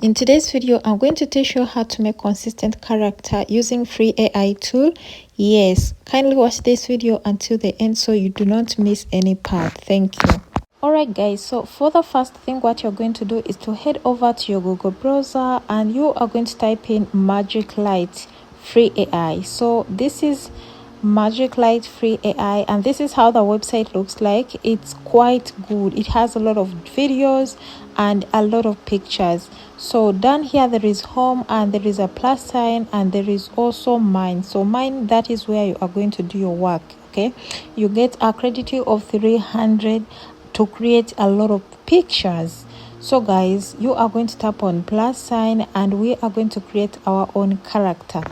In today's video, I'm going to teach you how to make consistent character using free AI tool. Yes, kindly watch this video until the end so you do not miss any part. Thank you. Alright guys, so for the first thing, what you're going to do is to head over to your Google browser and you are going to type in magiclightai free AI. So this is magiclightai free AI and this is how the website looks like. It's quite good. It has a lot of videos and a lot of pictures. So down here there is home and there is a plus sign and there is also mine. So mine, that is where you are going to do your work. Okay, you get a credit of 300 to create a lot of pictures. So guys, you are going to tap on plus sign and we are going to create our own character.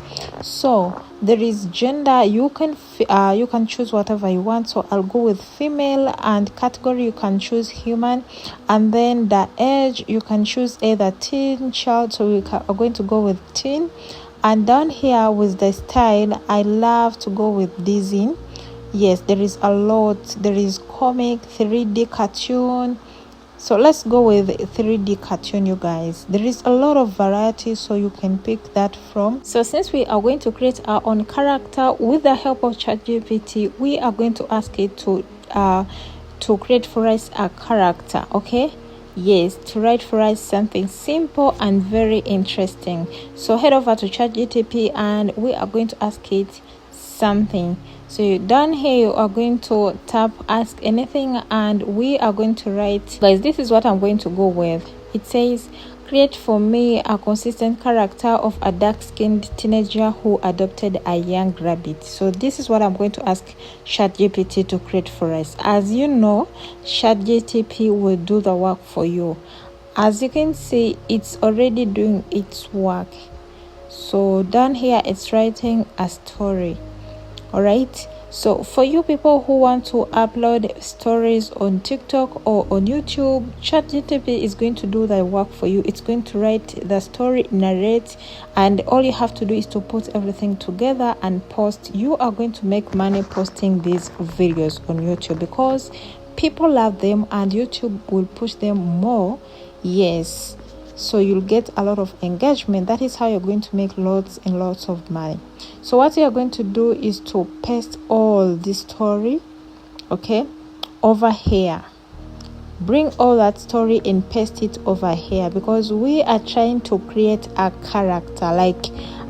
So there is gender, you can choose whatever you want. So I'll go with female, and category you can choose human, and then the age you can choose either teen, child. So we are going to go with teen. And down here with the style, I love to go with design. Yes, there is a lot. There is comic, 3D cartoon. So let's go with 3D cartoon, you guys. There is a lot of variety, so you can pick that from. So since we are going to create our own character with the help of ChatGPT, we are going to ask it to create for us a character. Okay, yes, to write for us something simple and very interesting. So head over to ChatGPT and we are going to ask it something. So down here you are going to tap ask anything and we are going to write. Guys, this is what I'm going to go with. It says, create for me a consistent character of a dark-skinned teenager who adopted a young rabbit. So this is what I'm going to ask ChatGPT to create for us. As you know, ChatGPT will do the work for you. As you can see, it's already doing its work. So down here it's writing a story. All right, so for you people who want to upload stories on TikTok or on YouTube, ChatGPT is going to do the work for you. It's going to write the story, narrate, and all you have to do is to put everything together and post. You are going to make money posting these videos on YouTube because people love them and YouTube will push them more. Yes, so you'll get a lot of engagement. That is how you're going to make lots and lots of money. So what you're going to do is to paste all this story, okay, over here. Bring all that story and paste it over here because we are trying to create a character, like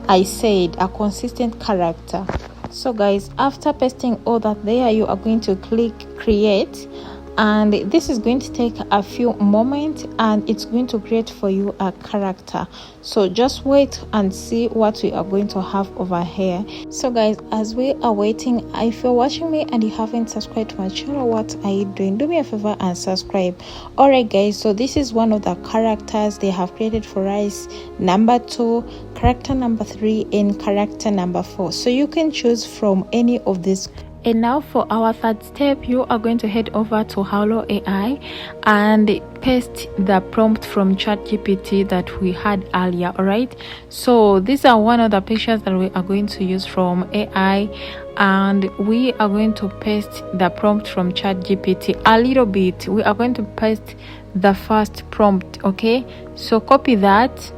I said, a consistent character. So guys, after pasting all that there, you are going to click create. And this is going to take a few moments and it's going to create for you a character. So just wait and see what we are going to have over here. So guys, as we are waiting, if you're watching me and you haven't subscribed to my channel, what are you doing? Do me a favor and subscribe. Alright guys, so this is one of the characters they have created for us. Number 2, character number 3, and character number 4. So you can choose from any of these. And now for our third step, you are going to head over to hauoil AI and paste the prompt from ChatGPT that we had earlier. All right, so these are one of the pictures that we are going to use from AI, and we are going to paste the prompt from ChatGPT a little bit. We are going to paste the first prompt. Okay, so copy that,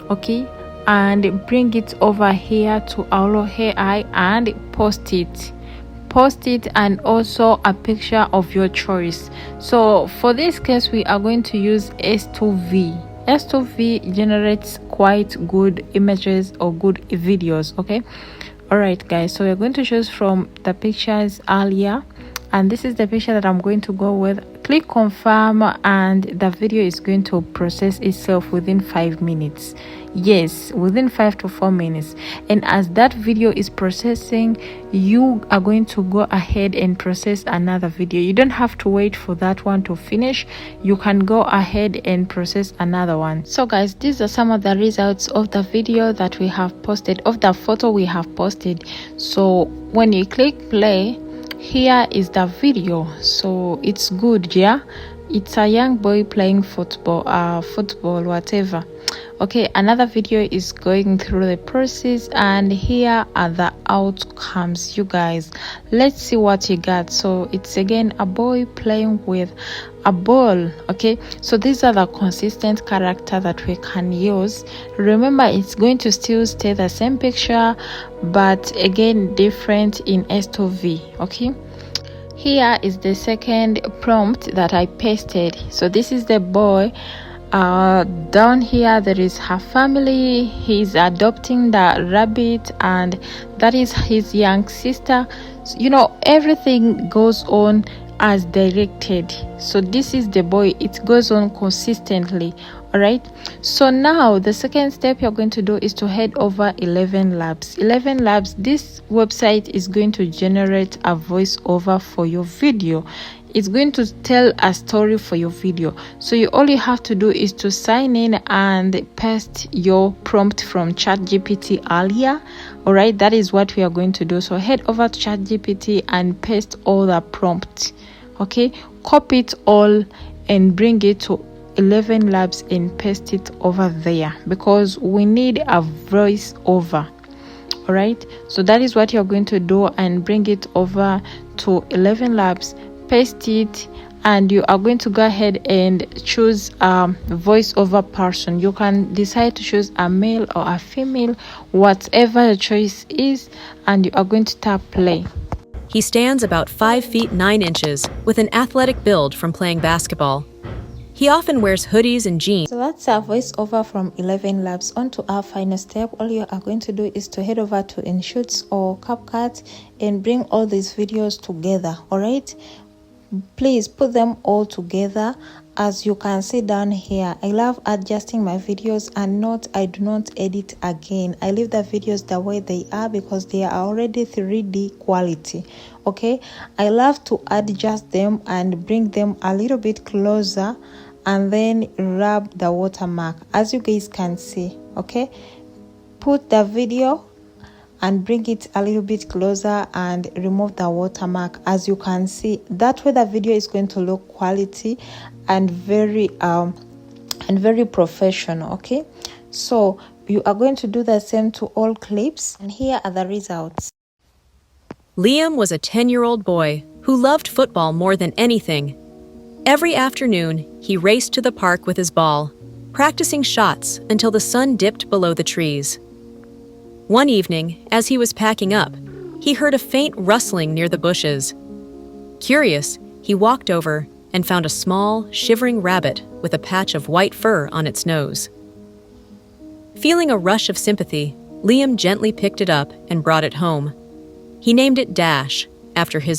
okay, and bring it over here to hauoil AI and post it, and also a picture of your choice. So for this case, we are going to use S2V. S2V generates quite good images or good videos. Okay, all right guys, so we're going to choose from the pictures earlier, and this is the picture that I'm going to go with. Click confirm and the video is going to process itself within 5 minutes. Yes, within 5 to 4 minutes. And as that video is processing, you are going to go ahead and process another video. You don't have to wait for that one to finish. You can go ahead and process another one. So guys, these are some of the results of the video that we have posted, of the photo we have posted. So when you click play, here is the video. So it's good. Yeah, it's a young boy playing football, whatever. Okay, another video is going through the process, and here are the outcomes, you guys. Let's see what you got. So it's again a boy playing with a ball. Okay, so these are the consistent character that we can use. Remember, it's going to still stay the same picture, but again different in S2V. Okay, here is the second prompt that I pasted. So this is the boy. Down here there is her family. He's adopting the rabbit, and that is his young sister. You know, everything goes on as directed. So this is the boy. It goes on consistently. All right, so now the second step you're going to do is to head over 11 labs. 11 labs, this website is going to generate a voiceover for your video. It's going to tell a story for your video. So all you have to do is to sign in and paste your prompt from ChatGPT earlier. All right, that is what we are going to do. So head over to ChatGPT and paste all the prompts. Okay, copy it all and bring it to 11 labs and paste it over there, because we need a voice over. All right, so that is what you're going to do, and bring it over to 11 labs, paste it, and you are going to go ahead and choose a voiceover person. You can decide to choose a male or a female, whatever the choice is, and you are going to tap play. He stands about 5 feet 9 inches with an athletic build from playing basketball. He often wears hoodies and jeans. So that's our voiceover from 11 labs. On to our final step. All you are going to do is to head over to inshots or CapCut and bring all these videos together. All right, please put them all together. As you can see down here, I love adjusting my videos, and I do not edit again. I leave the videos the way they are because they are already 3D quality. Okay, I love to adjust them and bring them a little bit closer, and then rub the watermark, as you guys can see. Okay, put the video and bring it a little bit closer and remove the watermark. As you can see, that way the video is going to look quality and very professional. Okay, so you are going to do the same to all clips, and here are the results. Liam was a 10-year-old boy who loved football more than anything. Every afternoon, he raced to the park with his ball, practicing shots until the sun dipped below the trees. One evening, as he was packing up, he heard a faint rustling near the bushes. Curious, he walked over and found a small, shivering rabbit with a patch of white fur on its nose. Feeling a rush of sympathy, Liam gently picked it up and brought it home. He named it Dash, after his